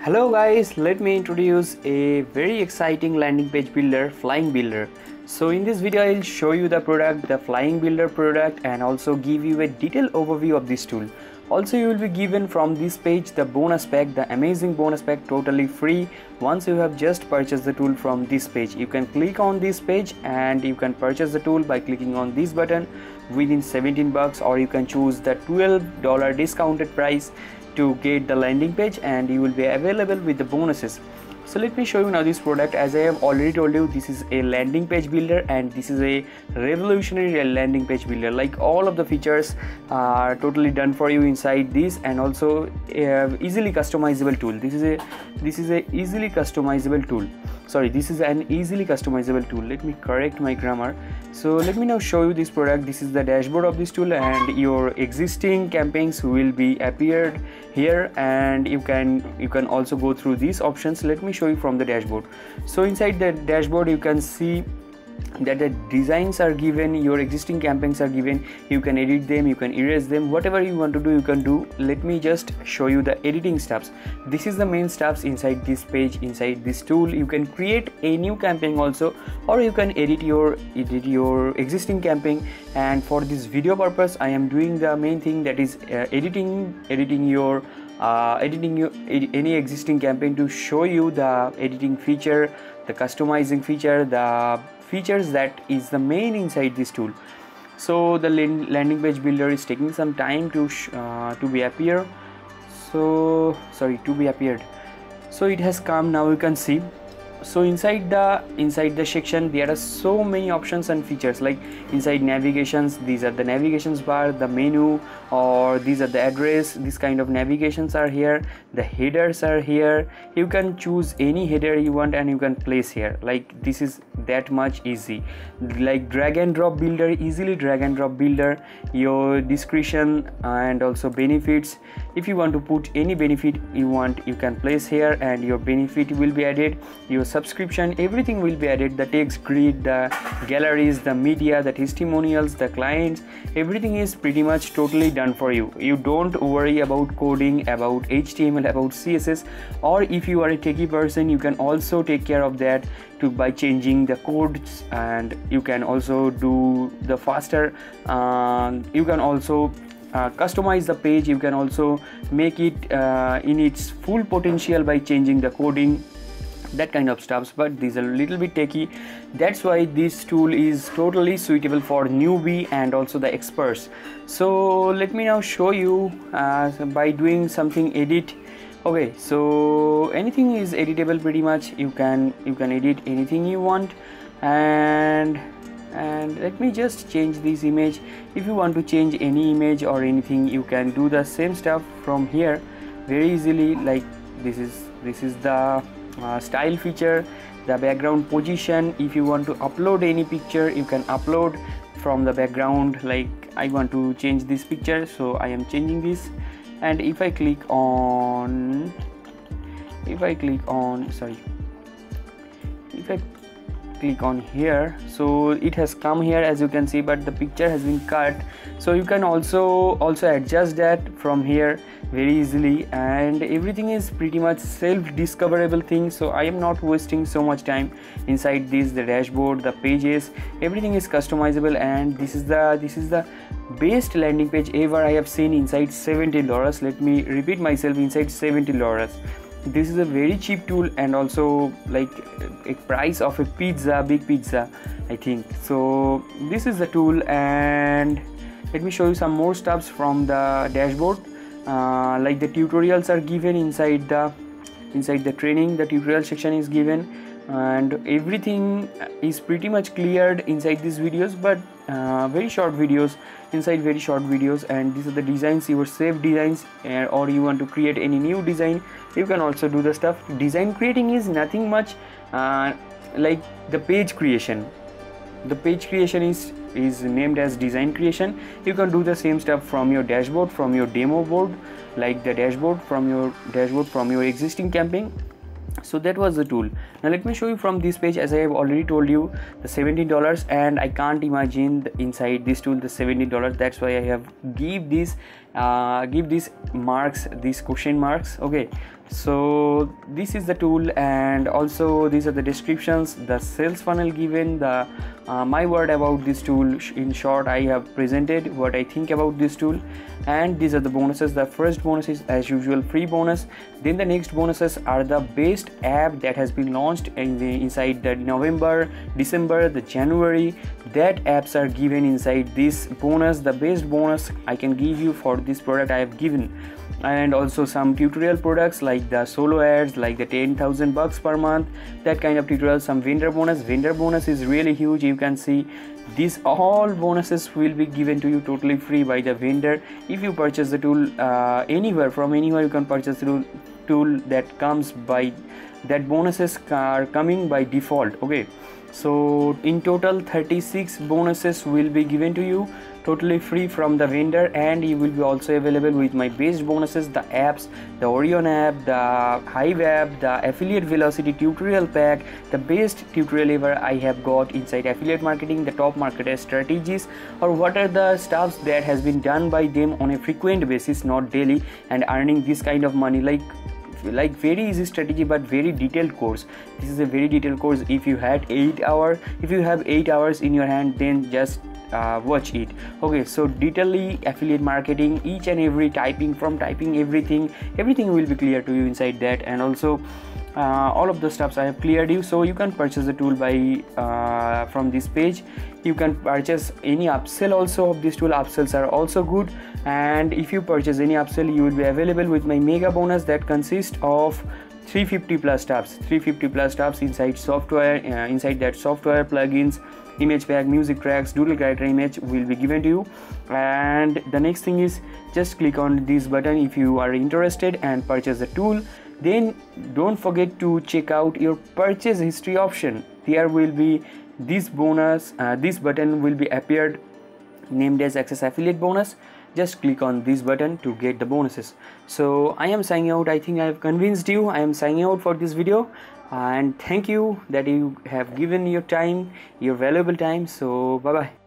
Hello guys, let me introduce a very exciting landing page builder, Flying Builder. So in this video I'll show you the product, the Flying Builder product, and also give you a detailed overview of this tool. Also you will be given from this page the bonus pack, the amazing bonus pack, totally free. Once you have just purchased the tool from this page, you can click on this page and you can purchase the tool by clicking on this button within 17 bucks, or you can choose the $12 discounted price to get the landing page, and you will be available with the bonuses. So let me show you now this product. As I have already told you, this is a landing page builder, and this is a revolutionary landing page builder. Like, all of the features are totally done for you inside this, and also easily customizable tool. This is a easily customizable tool. Sorry, this is an easily customizable tool. Let me correct my grammar. So let me now show you this product. This is the dashboard of this tool, and your existing campaigns will be appeared here, and you can also go through these options. Let me show you from the dashboard. So inside the dashboard you can see that the designs are given, your existing campaigns are given. You can edit them, you can erase them, whatever you want to do you can do. Let me just show you the editing steps. This is the main steps inside this page, inside this tool. You can create a new campaign also, or you can edit your existing campaign. And for this video purpose I am doing the main thing, that is editing any existing campaign to show you the editing feature, the customizing feature, the features that is the main inside this tool. So the landing page builder is taking some time to be appeared. So it has come. Now you can see. So inside the section there are so many options and features. Like inside navigations, these are the navigations bar, the menu, or these are the address. This kind of navigations are here. The headers are here. You can choose any header you want and you can place here. Like, this is that much easy. Like drag and drop builder, easily drag and drop builder. Your discretion and also benefits. If you want to put any benefit you want, you can place here and your benefit will be added. Your subscription, everything will be added. The text grid, the galleries, the media, the testimonials, the clients, everything is pretty much totally done for you. You don't worry about coding, about HTML, about CSS, or if you are a techie person you can also take care of that by changing the codes, and you can also do the faster. You can also customize the page. You can also make it in its full potential by changing the coding, that kind of stuff. But these are a little bit techy. That's why this tool is totally suitable for newbie and also the experts. So let me now show you by doing something edit. Okay, so anything is editable pretty much. You can edit anything you want, and let me just change this image. If you want to change any image or anything, you can do the same stuff from here very easily. Like, this is the style feature, the background position. If you want to upload any picture, you can upload from the background. Like, I want to change this picture, so I am changing this. And if I click on here, so it has come here, as you can see, but the picture has been cut. So you can also adjust that from here very easily, and everything is pretty much self-discoverable thing. So I am not wasting so much time inside this. The dashboard, the pages, everything is customizable, and this is the best landing page ever I have seen inside $70. Let me repeat myself, inside $70. This is a very cheap tool, and also like a price of a pizza, big pizza, I think. So this is the tool, and let me show you some more stuffs from the dashboard. Like the tutorials are given inside the training. The tutorial section is given, and everything is pretty much cleared inside these videos, but very short videos. And these are the designs, your saved designs, or you want to create any new design, you can also do the stuff. Design creating is nothing much like the page creation. The page creation is named as design creation. You can do the same stuff from your dashboard, from your demo board, like the dashboard from your existing campaign. So that was the tool. Now let me show you from this page. As I have already told you, the $17, and I can't imagine inside this tool the $17. That's why I have give these marks, these question marks. Okay, So this is the tool, and also these are the descriptions, the sales funnel given, the my word about this tool. In short, I have presented what I think about this tool, and these are the bonuses. The first bonus is as usual free bonus. Then the next bonuses are the best app that has been launched inside the November, December, the January. That apps are given inside this bonus. The best bonus I can give you for this product I have given, and also some tutorial products like the solo ads, like the 10,000 bucks per month, that kind of tutorial. Some vendor bonus is really huge. You can see these all bonuses will be given to you totally free by the vendor. If you purchase the tool from anywhere, you can purchase the tool that comes by that. Bonuses are coming by default. Okay, so in total 36 bonuses will be given to you totally free from the vendor, and you will be also available with my best bonuses, the apps, the Orion app, the Hive app, the affiliate velocity tutorial pack, the best tutorial ever I have got inside affiliate marketing, the top marketer strategies, or what are the stuffs that has been done by them on a frequent basis, not daily, and earning this kind of money, like very easy strategy but very detailed course. This is a very detailed course. If you have 8 hours in your hand, then just watch it. Okay, so detailedly affiliate marketing, each and every typing everything will be clear to you inside that. And also all of the stuffs I have cleared you. So you can purchase the tool by from this page. You can purchase any upsell also of this tool. Upsells are also good, and if you purchase any upsell, you will be available with my mega bonus that consists of 350 plus tabs inside software. Inside that software, plugins, image pack, music tracks, doodle character image will be given to you. And the next thing is just click on this button if you are interested and purchase the tool. Then don't forget to check out your purchase history option. There will be this bonus, this button will be appeared named as Access Affiliate Bonus. Just click on this button to get the bonuses. So I am signing out. I think I have convinced you. I am signing out for this video, and thank you that you have given your time, your valuable time. So bye bye.